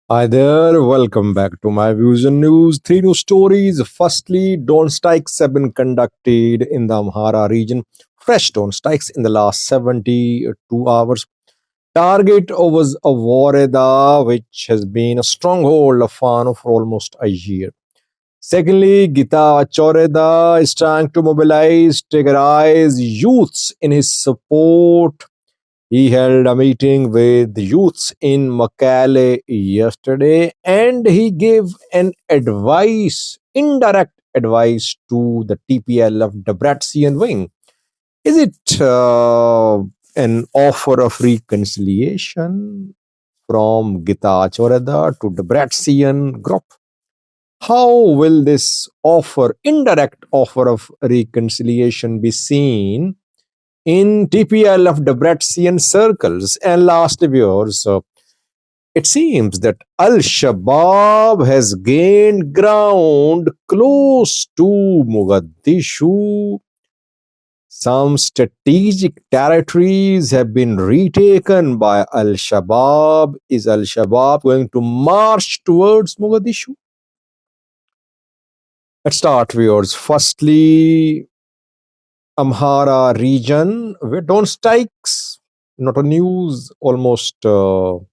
Hi there, welcome back to my views and news. Three news stories. Firstly, drone strikes have been conducted in the Amhara region. Fresh drone strikes in the last 72 hours. Target was a Wareda, which has been a stronghold of Fano for almost a year. Secondly, Getachew Reda is trying to mobilize Tigray's youths in his support. He held a meeting with youths in Makale yesterday and he gave an advice, indirect advice to the TPLF Debretsion wing. Is it an offer of reconciliation from Getachew Reda to Debretsion group? How will this offer, indirect offer of reconciliation, be seen in TPLF Debretsion circles? And last viewers, it seems that Al-Shabab has gained ground close to Mogadishu. Some strategic territories have been retaken by Al-Shabab. Is Al-Shabab going to march towards Mogadishu? Let's start, viewers. Firstly, Amhara region, where drone strikes, not a news, almost on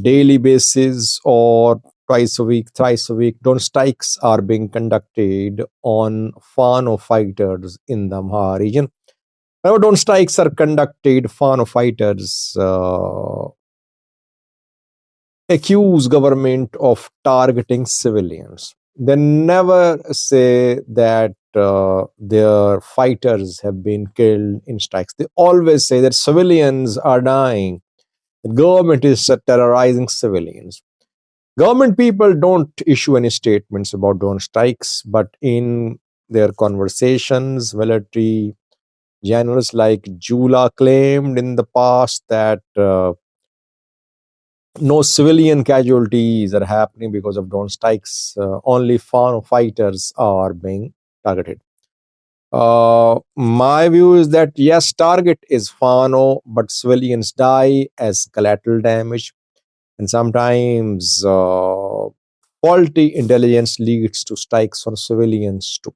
daily basis or twice a week, thrice a week. Drone strikes are being conducted on Fano fighters in the Amhara region. Whenever drone strikes are conducted, Fano fighters accuse government of targeting civilians. They never say that their fighters have been killed in strikes. They always say that civilians are dying. The government is terrorizing civilians. Government people don't issue any statements about drone strikes, but in their conversations, military generals like Jula claimed in the past that no civilian casualties are happening because of drone strikes. Only foreign fighters are being targeted. My view is that yes, target is Fano, but civilians die as collateral damage, and sometimes faulty intelligence leads to strikes on civilians too.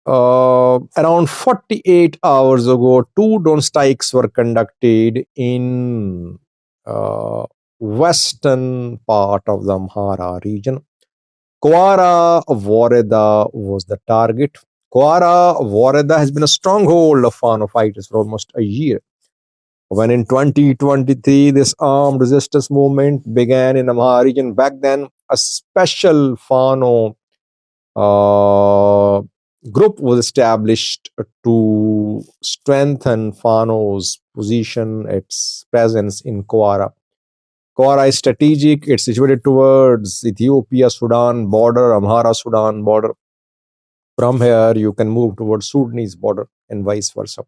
Around 48 hours ago, two drone strikes were conducted in western part of the Amhara region. Kwara Wareda was the target. Kwara Wareda has been a stronghold of Fano fighters for almost a year. When in 2023, this armed resistance movement began in Amhara region, back then a special Fano group was established to strengthen Fano's position, its presence in Kwara. Kwara is strategic. It's situated towards Ethiopia-Sudan border, Amhara-Sudan border. From here, you can move towards Sudanese border and vice versa.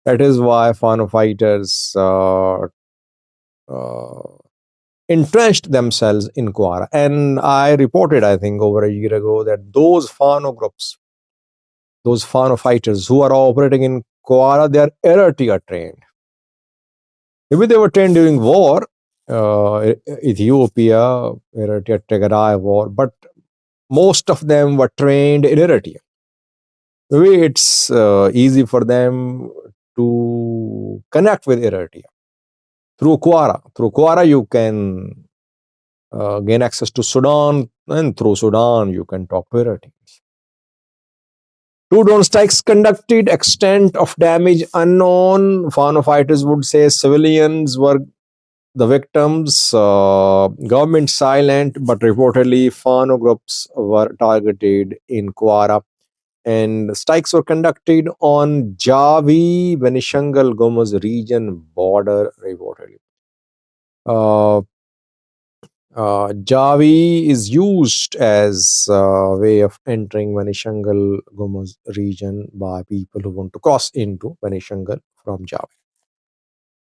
That is why Fano fighters entrenched themselves in Kwara. And I reported, I think, over a year ago that those Fano groups, those Fano fighters who are operating in Kwara, they are Eritrea trained. Maybe they were trained during war, Ethiopia, Eritrea, Tigray war, but most of them were trained in Eritrea. Maybe it's easy for them to connect with Eritrea through Kwara. Through Kwara, you can gain access to Sudan, and through Sudan, you can talk to Eritreans. Two drone strikes conducted, extent of damage unknown. Fano fighters would say civilians were the victims. Government silent, but reportedly Fano groups were targeted in Kwara. And strikes were conducted on Javi, Venishangal, Gomez region border, reportedly. Javi is used as a way of entering Venishangal Gomez region by people who want to cross into Venishangal from Javi.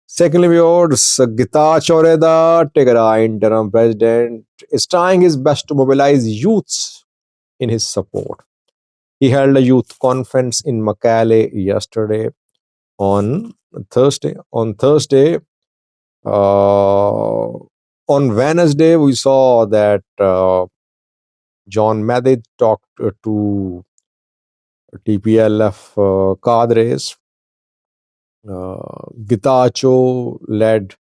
Secondly, viewers, Getachew Reda, Tigray interim president, is trying his best to mobilize youths in his support. He held a youth conference in Makale yesterday on Thursday. On Thursday, On Wednesday, we saw that John Madid talked to TPLF cadres. Getachew led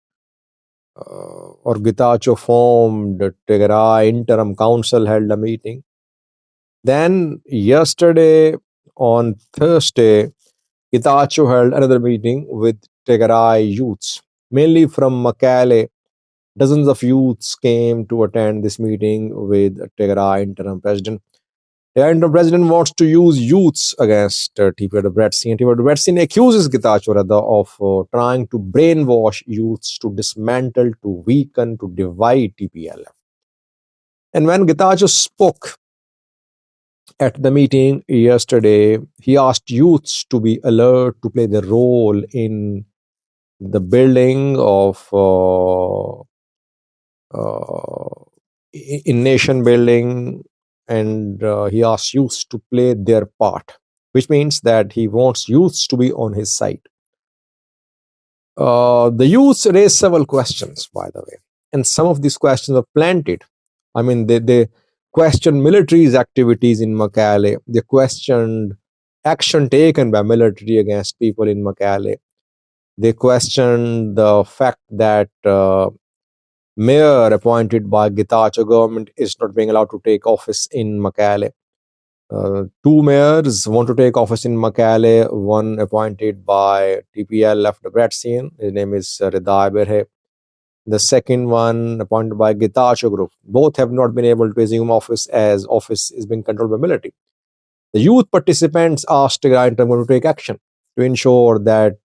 or Getachew formed Tigray Interim Council held a meeting. Then yesterday, on Thursday, Getachew held another meeting with Tigray youths, mainly from Makale. Dozens of youths came to attend this meeting with Tigray interim president. The interim president wants to use youths against TPLF Debretsion. TPLF Debretsion accuses Getachew Reda of trying to brainwash youths to dismantle, to weaken, to divide TPLF. And when Getachew spoke at the meeting yesterday, he asked youths to be alert, to play their role in the building of in nation building, and he asks youths to play their part, which means that he wants youths to be on his side. The youths raised several questions, by the way, and some of these questions are planted. I mean, they questioned military's activities in Makale. They questioned action taken by military against people in Makale. They questioned the fact that mayor appointed by Getachew government is not being allowed to take office in Makale. Two mayors want to take office in Makale, one appointed by TPLF Debretsion, his name is Reda. The second one appointed by Getachew group. Both have not been able to assume office as office is being controlled by military. The youth participants asked Tigray to take action to ensure that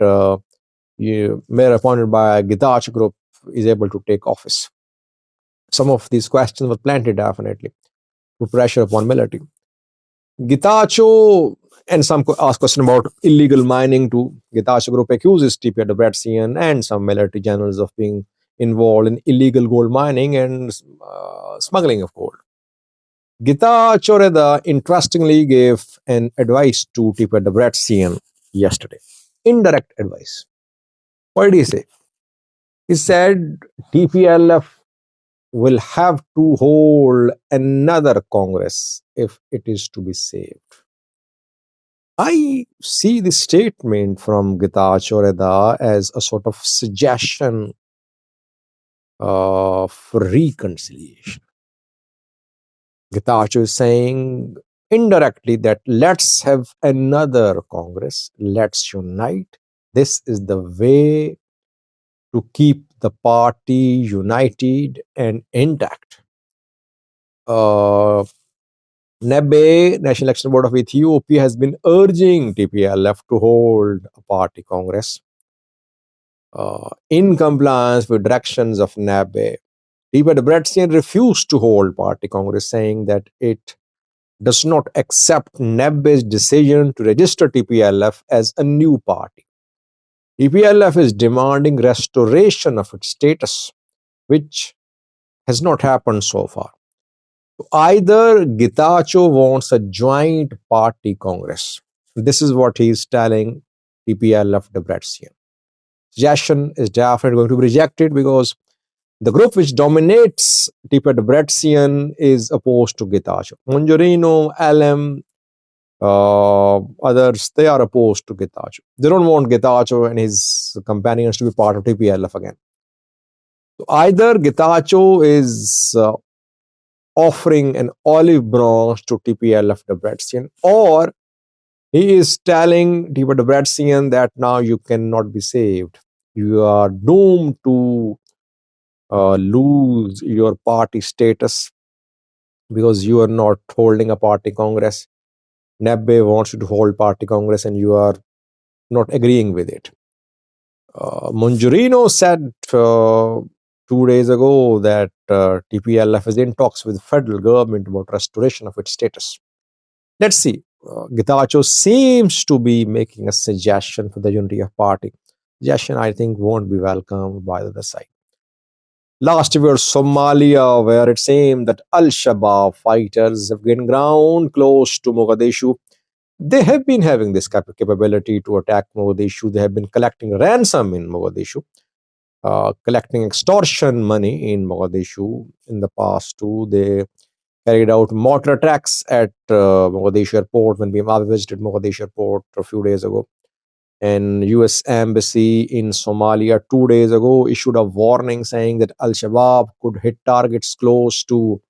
mayor appointed by Getachew group is able to take office. Some of these questions were planted definitely to pressure upon military. Getachew and some ask question about illegal mining too. Getachew group accuses TPLF Debretsion and some military generals of being involved in illegal gold mining and smuggling of gold. Getachew Reda interestingly gave an advice to TPLF Debretsion yesterday. Indirect advice. What did he say? He said TPLF will have to hold another Congress if it is to be saved. I see this statement from Getachew Reda as a sort of suggestion for reconciliation. Getachew is saying indirectly that let's have another Congress, let's unite. This is the way to keep the party united and intact. NEBE, National Election Board of Ethiopia, has been urging TPLF to hold a party congress. In compliance with directions of NEBE, TPLF Debretsion refused to hold party congress, saying that it does not accept NEBE's decision to register TPLF as a new party. TPLF is demanding restoration of its status, which has not happened so far. Either Getachew wants a joint party congress. This is what he is telling TPLF Debretsion. Suggestion is definitely going to be rejected because the group which dominates TPLF Debretsion is opposed to Getachew. Monjorino, LM, others, they are opposed to Getachew. They don't want Getachew and his companions to be part of TPLF again. So either Getachew is offering an olive branch to TPLF Debretsion, or he is telling TPLF Debretsion that now you cannot be saved. You are doomed to lose your party status because you are not holding a party congress. NEBE wants you to hold party congress and you are not agreeing with it. Monjorino said 2 days ago that TPLF is in talks with federal government about restoration of its status. Let's see. Getachew seems to be making a suggestion for the unity of party. Suggestion, I think, won't be welcomed by the other side. Last year, Somalia, where it seemed that Al-Shabab fighters have gained ground close to Mogadishu. They have been having this capability to attack Mogadishu. They have been collecting ransom in Mogadishu. collecting extortion money in Mogadishu. In the past too, they carried out mortar attacks at Mogadishu airport when BMR visited Mogadishu airport a few days ago. And US embassy in Somalia 2 days ago issued a warning saying that Al-Shabab could hit targets close to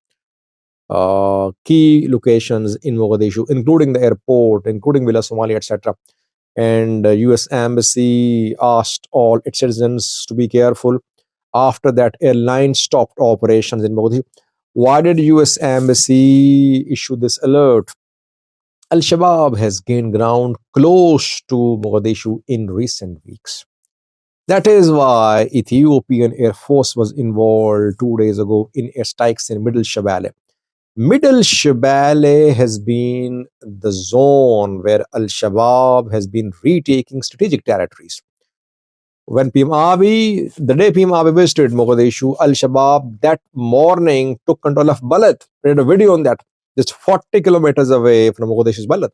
key locations in Mogadishu, including the airport, including Villa Somalia, etc. And US embassy asked all its citizens to be careful. After that, airline stopped operations in Mogadishu. Why did US embassy issue this alert? Al-Shabab has gained ground close to Mogadishu in recent weeks. That is why Ethiopian Air Force was involved 2 days ago in airstrikes in Middle Shabelle. Middle Shabelle has been the zone where Al-Shabab has been retaking strategic territories. When PM Abiy, the day PM Abiy visited Mogadishu, Al-Shabaab that morning took control of Balad. We did a video on that, just 40 kilometers away from Mogadishu's Balad.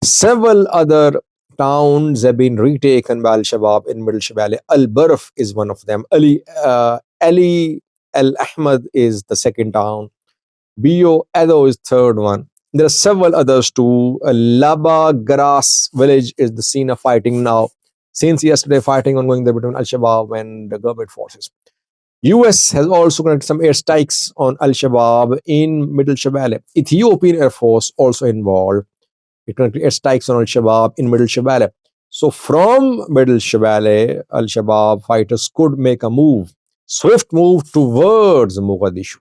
Several other towns have been retaken by Al-Shabaab in Middle Shabelle. Al-Barf is one of them. Ali Al-Ahmad is the second town. Bio Edo is third one. There are several others too. Laba Garas village is the scene of fighting now. Since yesterday, fighting ongoing there between Al-Shabaab and the government forces. US has also conducted some airstrikes on Al-Shabaab in Middle Shabelle. Ethiopian Air Force also involved. It conducted airstrikes on Al-Shabaab in Middle Shabelle. So from Middle Shabelle, Al-Shabaab fighters could make a move, swift move towards Mogadishu.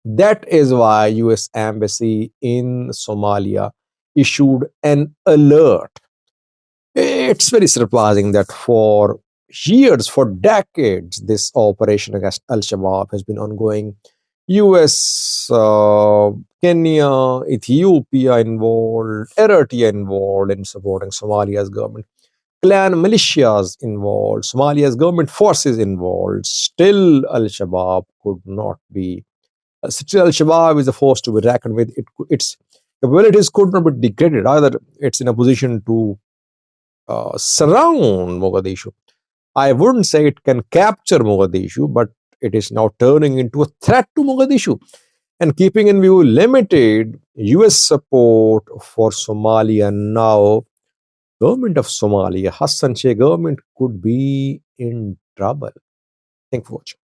That is why US Embassy in Somalia issued an alert. It's very surprising that for years, for decades, this operation against Al-Shabaab has been ongoing. US, Kenya, Ethiopia involved, Eritrea involved in supporting Somalia's government, clan militias involved, Somalia's government forces involved. Still, Al-Shabaab could not be. Still, Al-Shabaab is a force to be reckoned with. Its capabilities could not be degraded. Either it's in a position to surround Mogadishu. I wouldn't say it can capture Mogadishu, but it is now turning into a threat to Mogadishu. And keeping in view limited US support for Somalia now, government of Somalia, Hassan Sheikh government could be in trouble. Thank you for watching.